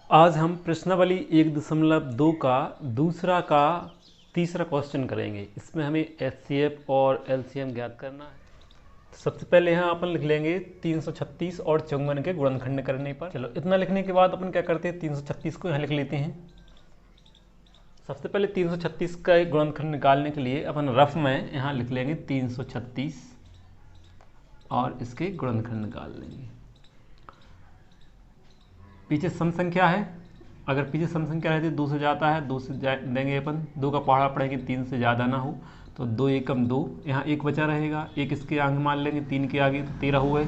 आज हम प्रश्नावली 1.2 का दूसरा का तीसरा क्वेश्चन करेंगे। इसमें हमें एचसीएफ और एलसीएम ज्ञात करना है। तो सबसे पहले यहाँ अपन लिख लेंगे 336 और 54 के गुणनखंड करने पर। चलो इतना लिखने के बाद अपन क्या करते हैं, 336 को यहाँ लिख लेते हैं। सबसे पहले 336 का गुणनखंड निकालने के लिए अपन रफ में यहाँ लिख लेंगे 336 और इसके गुणनखंड निकाल लेंगे। पीछे सम संख्या है, अगर पीछे सम संख्या रहती है 2 से जाता है, 2 से देंगे अपन, 2 का पहाड़ा पड़ेंगे 3 से ज़्यादा ना हो, तो 2 एकम 2, यहाँ एक बचा रहेगा, एक इसके आगे मान लेंगे 3 के आगे, तो 13 हुए।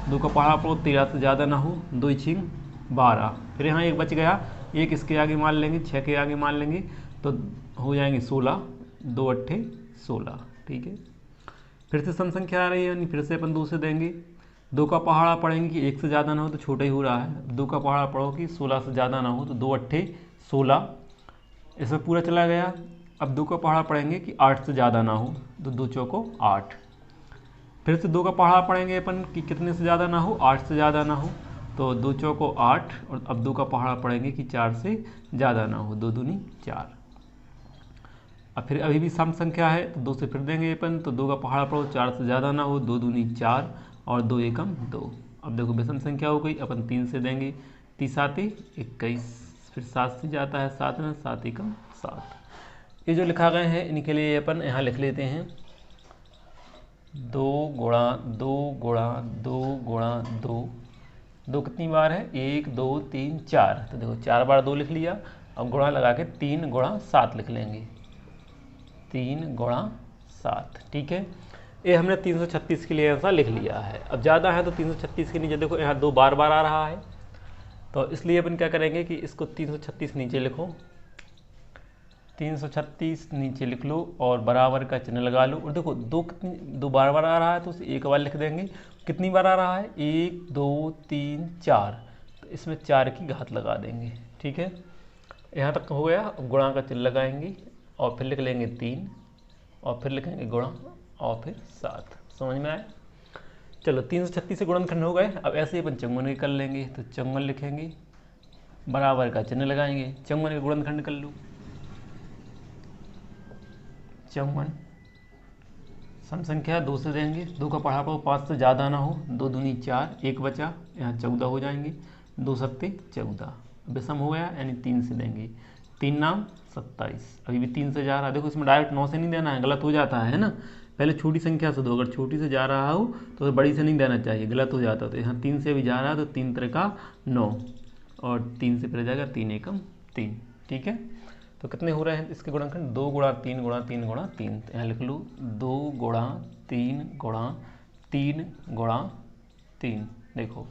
2 का पहाड़ा पड़ो 13 से ज़्यादा ना हो, 2 छिंग 12, फिर यहाँ एक बच गया, एक इसके आगे मान लेंगे, 6 के आगे मान लेंगे, तो हो जाएंगे 16, 2 अट्ठे 16। ठीक है, फिर से सम संख्या आ रही है, यानी फिर से अपन 2 से देंगे। 2 का पहाड़ा पढ़ेंगे कि 1 से ज़्यादा ना हो, तो छोटा ही हो रहा है। 2 का पहाड़ा पढ़ो कि 16 से ज़्यादा ना हो, तो 2 अट्ठे 16, इसमें पूरा चला गया। अब 2 का पहाड़ा पढ़ेंगे कि 8 से ज़्यादा ना हो, तो 2 चौको 8। फिर से 2 का पहाड़ा पढ़ेंगे अपन कि कितने से ज़्यादा ना हो, 8 से ज़्यादा ना हो, तो 2 चौको 8। और अब 2 का पहाड़ा पढ़ेंगे कि 4 से ज़्यादा ना हो, 2 दूनी 4। अब फिर अभी भी सम संख्या है, तो 2 से फिर देंगे अपन, तो 2 का पहाड़ा पढ़ो 4 से ज़्यादा ना हो, 2 दूनी 4 और 2 एकम 2। अब देखो विषम संख्या हो गई, अपन 3 से देंगे, 3 साते 21, फिर 7 से जाता है 7 में, 7 एकम 7। ये जो लिखा गए हैं इनके लिए अपन यहाँ लिख लेते हैं 2 गुणा 2 गुणा 2 गुणा 2। 2 कितनी बार है, 1 2 3 4, तो देखो 4 बार 2 लिख लिया। अब गुणा लगा के 3 गुणा 7 लिख लेंगे, 3 गुणा 7। ठीक है, ये हमने 336 के लिए ऐसा लिख लिया है। अब ज़्यादा है तो 336 के नीचे देखो यहाँ 2 बार बार आ रहा है, तो इसलिए अपन क्या करेंगे कि इसको 336 नीचे लिखो, 336 नीचे लिख लो और बराबर का चिन्ह लगा लो। और देखो 2 बार बार आ रहा है तो उसे एक बार लिख देंगे। कितनी बार आ रहा है, 1 2 3 4, तो इसमें 4 की घात लगा देंगे। ठीक है, यहाँ तक हो गया। अब गुणा का चिन्ह लगाएंगे और फिर लिख लेंगे 3 और फिर लिखेंगे गुणा और फिर 7। समझ में आया? चलो 336 से गुणनखंड हो गए। अब ऐसे ही अपन 54 कर लेंगे, तो 54 लिखेंगे, बराबर का चिन्ह लगाएंगे, 54 के गुणनखंड कर लो। 54 सम संख्या 2 से देंगे, 2 का पढ़ा पाओ 5 से ज़्यादा ना हो, 2 दूनी 4, एक बचा, यहाँ 14 हो जाएंगे, 2 सत्ते 14। विषम हो गया, यानी 3 से देंगे, 3 नाम 27। अभी भी 3 से जा रहा है, देखो इसमें डायरेक्ट 9 से नहीं देना है, गलत हो जाता है ना। पहले छोटी संख्या से दो, अगर छोटी से जा रहा हो तो बड़ी से नहीं देना चाहिए, गलत हो जाता है। तो यहाँ 3 से भी जा रहा है, तो 3 त्रिका 9 और 3 से फिर जाएगा 3 एकम 3। ठीक है, तो कितने हो रहे हैं इसके गुणनखंड, 2 गुणा 3 गुणा 3 गुणा 3। तो यहाँ लिख लो 2 गुणा 3 गुणा 3 गुणा 3। देखो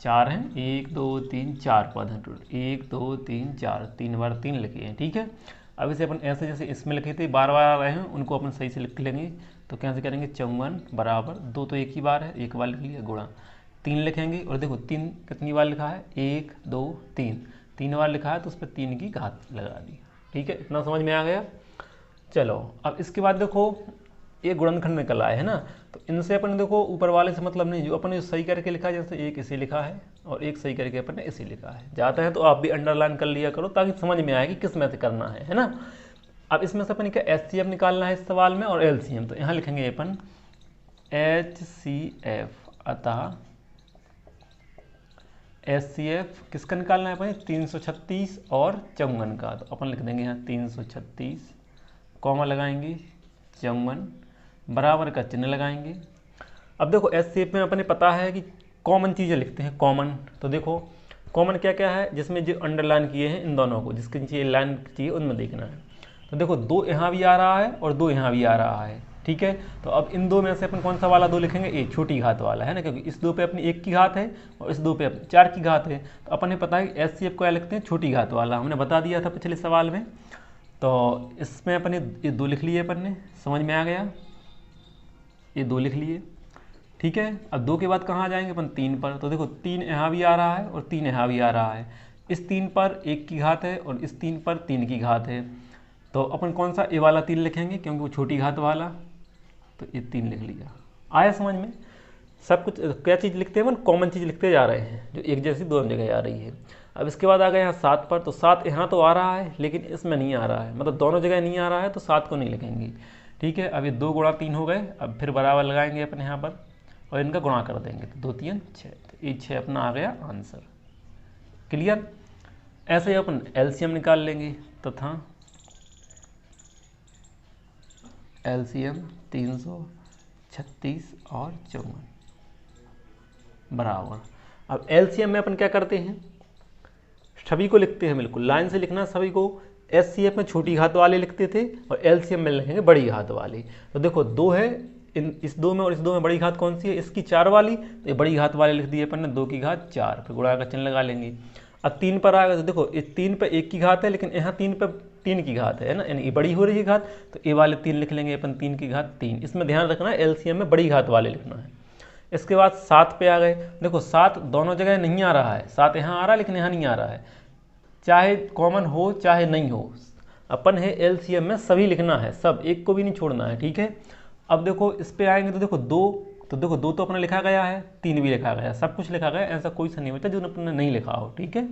4 हैं, 1 2 3 4 पद हैं टोटल, 1 2 3 4, 3 बार 3 लिखे हैं। ठीक है, अब इसे अपन ऐसे जैसे इसमें लिखे थे बार बार आ रहे हैं, उनको अपन सही से लिख लेंगे। तो कैसे करेंगे, 54 बराबर 2 तो एक ही बार है, एक बार लिख लिया, गुणा 3 लिखेंगे। और देखो 3 कितनी बार लिखा है, 1 2 3, 3 बार लिखा है तो उस पर 3 की घात लगा दी। ठीक है, इतना समझ में आ गया। चलो अब इसके बाद देखो ये गुणनखंड निकल आए है ना, तो इनसे अपन देखो ऊपर वाले से मतलब नहीं, जो अपन ने सही करके लिखा है, जैसे एक इसे लिखा है और एक सही करके अपन ने इसे लिखा है। जाता है तो आप भी अंडरलाइन कर लिया करो ताकि समझ में आए कि किस में से करना है ना। अब इसमें से अपन क्या एचसीएफ निकालना है इस सवाल में और एलसीएम, तो यहाँ लिखेंगे अपन एचसीएफ, अतः एचसीएफ किसका निकालना है अपन, 336 और 54 का। तो अपन लिख देंगे यहाँ 336, कॉमा लगाएंगे 54, बराबर का चिन्ह लगाएंगे। अब देखो एचसीएफ में अपने पता है कि कॉमन चीज़ें लिखते हैं, कॉमन। तो देखो कॉमन क्या क्या है, जिसमें जो अंडरलाइन किए हैं इन दोनों को, जिसके नीचे लाइन चाहिए उनमें देखना है। तो देखो 2 यहाँ भी आ रहा है और 2 यहाँ भी आ रहा है। ठीक है, तो अब इन 2 में से अपन कौन सा वाला 2 लिखेंगे, ये छोटी घात वाला है ना, क्योंकि इस 2 पे अपनी 1 की घात है और इस 2 पे अपनी 4 की घात है। तो अपन ने पता है कि एचसीएफ को क्या लिखते हैं, छोटी घात वाला, हमने बता दिया था पिछले सवाल में। तो इसमें अपन ने ये 2 लिख लिए, अपन ने समझ में आ गया, ये 2 लिख लिए। ठीक है, अब 2 के बाद कहाँ आ जाएंगे अपन, 3 पर। तो देखो 3 यहाँ भी आ रहा है और 3 यहाँ भी आ रहा है, इस 3 पर 1 की घात है और इस 3 पर 3 की घात है। तो अपन कौन सा ए वाला 3 लिखेंगे, क्योंकि वो छोटी घात वाला, तो ये 3 लिख लिया। आया समझ में? सब कुछ क्या चीज़ लिखते हैं अपन, कॉमन चीज़ लिखते जा रहे हैं जो एक जैसी दोनों जगह आ रही है। अब इसके बाद आ गए यहाँ 7 पर, तो 7 यहाँ तो आ रहा है लेकिन इसमें नहीं आ रहा है, मतलब दोनों जगह नहीं आ रहा है, तो 7 को नहीं लिखेंगे। ठीक है, अब ये 2 गुणा 3 हो गए, अब फिर बराबर लगाएंगे अपन यहाँ पर और इनका गुणा कर देंगे, तो 2 3 6, तो ये 6 अपना आ गया आंसर। क्लियर। ऐसे ही अपन एलसीएम निकाल लेंगे, तथा एलसीएम 336 और 54 बराबर। अब एलसीएम में अपन क्या करते हैं, सभी को लिखते हैं, बिल्कुल लाइन से लिखना सभी को। एचसीएफ में छोटी घात वाले लिखते थे और एलसीएम में लिखेंगे बड़ी घात वाले। तो देखो 2 है, इस 2 में और इस 2 में बड़ी घात कौन सी है, इसकी 4 वाली, तो ये बड़ी घात वाले लिख दिए अपन ने 2 की घात 4, फिर गुणा का चिन्ह लगा लेंगे। अब 3 पर आएगा तो देखो इस 3 पे 1 की घात है, लेकिन यहाँ 3 पे 3 की घात है ना, यानी ये बड़ी हो रही है घात, तो ए वाले 3 लिख लेंगे अपन, 3 की घात 3। इसमें ध्यान रखना है एलसीएम में बड़ी घात वाले लिखना है। इसके बाद 7 पे आ गए, देखो 7 दोनों जगह नहीं आ रहा है, 7 यहाँ आ रहा है लेकिन यहाँ नहीं आ रहा है, चाहे कॉमन हो चाहे नहीं हो, अपन है एलसीएम में सभी लिखना है, सब, एक को भी नहीं छोड़ना है। ठीक है, अब देखो इस पे आएंगे तो देखो 2, तो देखो 2 तो अपना लिखा गया है, 3 भी लिखा गया है, सब कुछ लिखा गया है, ऐसा कोई सा नहीं होता जो अपने नहीं लिखा हो। ठीक है,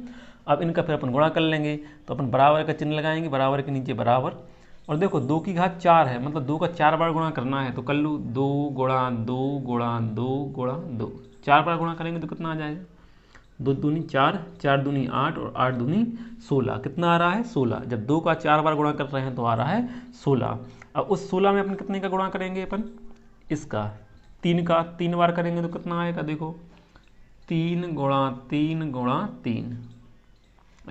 अब इनका फिर अपन गुणा कर लेंगे, तो अपन बराबर का चिन्ह लगाएंगे, बराबर के नीचे बराबर, और देखो 2 की घात 4 है, मतलब 2 का 4 बार गुणा करना है, तो कर लूँ 2 गुणा 2 गुणा 2 गुणा 2, 4 बार गुणा करेंगे तो कितना आ जाएगा, 2 दूनी 4, 4 दूनी 8 और 8 दूनी 16, कितना आ रहा है 16। जब 2 का 4 बार गुणा कर रहे हैं तो आ रहा है 16। अब उस 16 में अपन कितने का गुणा करेंगे, अपन इसका 3 का 3 बार करेंगे तो कितना आएगा, देखो 3 गुणा 3 गुणा 3,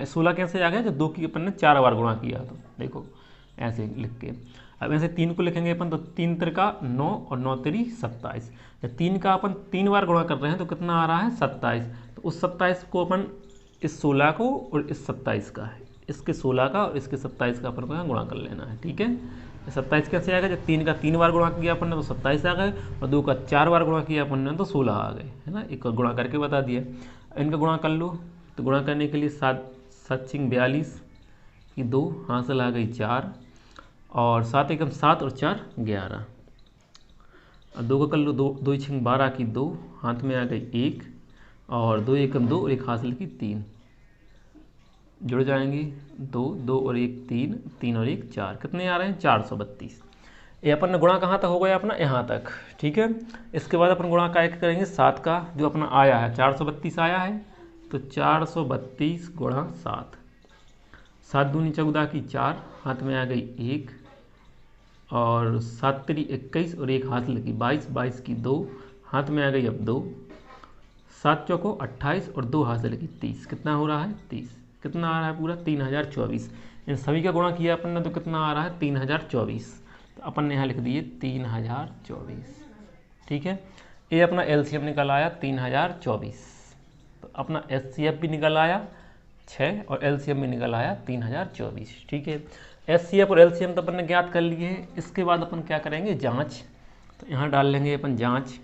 16 कैसे आ गया, जब 2 की अपन ने 4 बार गुणा किया, तो देखो ऐसे लिख के। अब ऐसे 3 को लिखेंगे अपन, तो 3 त्रिका 9 और 9 तेरी 27, जब 3 का अपन 3 बार गुणा कर रहे हैं तो कितना आ रहा है 27, तो उस 27 को अपन इस 16 को और इस 27 का है, इसके 16 का और इसके 27 का अपन को यहाँ गुणा कर लेना है। ठीक है, 27 कैसे आ गया, जब 3 का 3 बार गुणा किया अपन ने तो 27 आ गए, और 2 का 4 बार गुणा किया अपन ने तो 16 आ गए, है ना, एक गुणा करके बता दिया। इनका गुणा कर लो, तो गुणा करने के लिए 7 7 42 की 2, हासिल आ गई 4, और 7 एकम 7 और 4 11, और 2 का कर लो, 2 6 12 की 2, हाथ में आ गई 1, और 2 एकम 2 और 1 हासिल की 3, जुड़ जाएंगी 2 2 और 1 3, 3 और 1 4, कितने आ रहे हैं 432। ये अपन ने गुणा कहाँ तक हो गया अपना, यहाँ तक। ठीक है, इसके बाद अपन गुणा का करेंगे 7 का, जो अपना आया है 432 आया है, तो 432 गुणा 7, 7 दूनी 14 की 4, हाथ में आ गई 1, और 7 3 21 और 1 हासिल की 22, 22 की 2, हाथ में आ गई अब 2, 7 चौको 28 और 2 हासिल की 30, कितना हो रहा है 30, कितना आ रहा है पूरा 3024। इन सभी का गुणा किया अपन ने तो कितना आ रहा है 3024, तो अपन ने यहाँ लिख दिए 3024। ठीक है, ये अपना एलसीएम निकल आया 3024, तो अपना एचसीएफ भी निकल आया 6 और एलसीएम भी निकल आया 3024। ठीक है, एचसीएफ और एलसीएम तो अपन ने ज्ञात कर लिए हैं। इसके बाद अपन क्या करेंगे, जांच, तो यहाँ डाल लेंगे अपन जांच,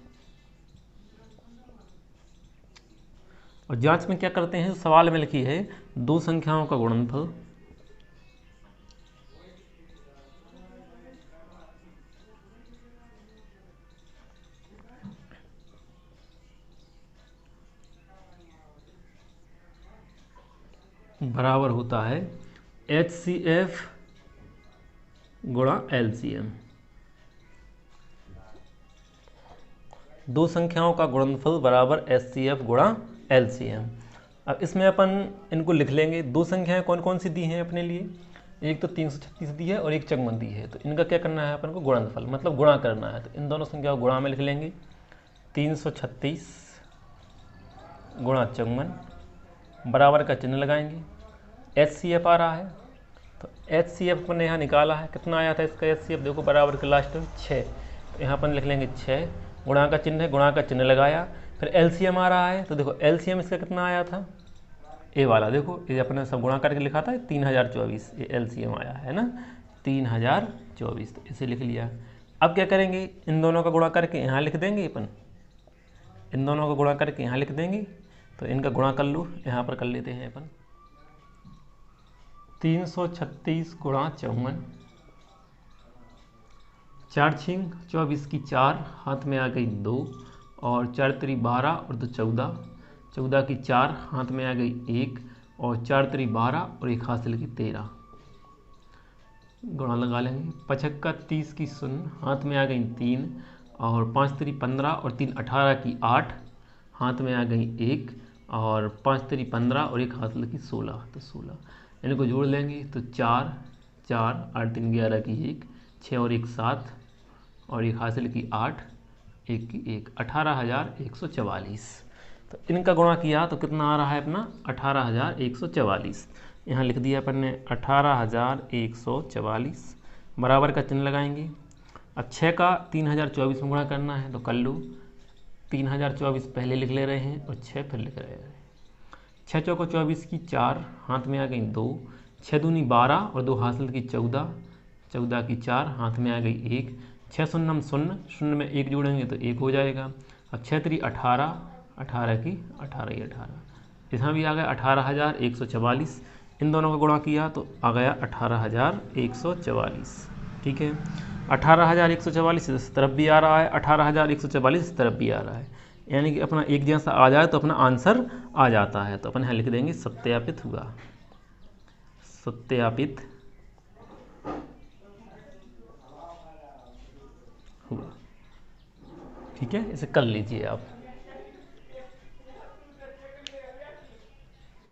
और जांच में क्या करते हैं, सवाल में लिखी है 2 संख्याओं का गुणनफल बराबर होता है HCF गुणा LCM। 2 संख्याओं का गुणनफल बराबर HCF गुणा LCM। अब इसमें अपन इनको लिख लेंगे। 2 संख्याएं कौन कौन सी दी हैं अपने लिए, एक तो 336 दी है और एक 54 दी है, तो इनका क्या करना है अपन को, गुणनफल मतलब गुणा करना है। तो इन दोनों संख्याओं को गुणा में लिख लेंगे, 336 गुणा 54 बराबर का चिन्ह लगाएंगे। HCF आ रहा है, तो HCF अपन ने यहाँ निकाला है, कितना आया था इसका HCF, देखो बराबर के लास्ट में 6, तो यहाँ अपन लिख लेंगे 6, गुणा का चिन्ह है, गुणा का चिन्ह लगाया। फिर LCM आ रहा है, तो देखो LCM इसका कितना आया था, ए वाला, देखो ये अपने सब गुणा करके लिखा था 3024, ये LCM आया है ना 3024, तो इसे लिख लिया। अब क्या करेंगे, इन दोनों का गुणा करके यहाँ लिख देंगे अपन, इन दोनों का गुणा करके यहाँ लिख देंगे, तो इनका गुणा कर लो, यहाँ पर कर लेते हैं अपन। 336 गुणा 54, 4 छिंग 24 की 4, हाथ में आ गई 2, और 4 3 12 और 2 14, 14 की 4, हाथ में आ गई 1, और 4 3 12 और एक हाथ से लगी 13, गुणा लगा लेंगे। 55 30 की 0, हाथ में आ गई 3, और 5 3 15 और 3 18 की 8, हाथ में आ गई 1, और 5 3 15 और एक हाथ लगी 16, तो 16 इनको जोड़ लेंगे तो 4 4, 8 3 11 की 1, 6 और 1 7, और एक हासिल की 8, 1 की 1, 18,144। तो इनका गुणा किया तो कितना आ रहा है अपना 18,144। यहाँ लिख दिया अपन ने 18,144, बराबर का चिन्ह लगाएंगे। अब 6 का 3024 में गुणा करना है तो कर लो। 3024 पहले लिख ले रहे हैं और 6 फिर लिख रहे हैं। 6 चौको 24 की 4, हाथ में आ गई 2, 6 दूनी 12 और 2 हासिल की 14, 14 की 4, हाथ में आ गई 1, 6 शून्यम 0, 0 में 1 जोड़ेंगे तो 1 हो जाएगा। अब 6 3 18, 18 की 18 ही 18, इसमें भी आ गया 18,144। इन दोनों का गुणा किया तो आ गया 18,144। ठीक है, 18,144 इस तरफ भी आ रहा है, 18,144 इस तरफ भी आ रहा है, यानी कि अपना एक जैसा आ जाए तो अपना आंसर आ जाता है। तो अपन यहाँ लिख देंगे सत्यापित हुआ, सत्यापित हुआ। ठीक है, इसे कर लीजिए आप।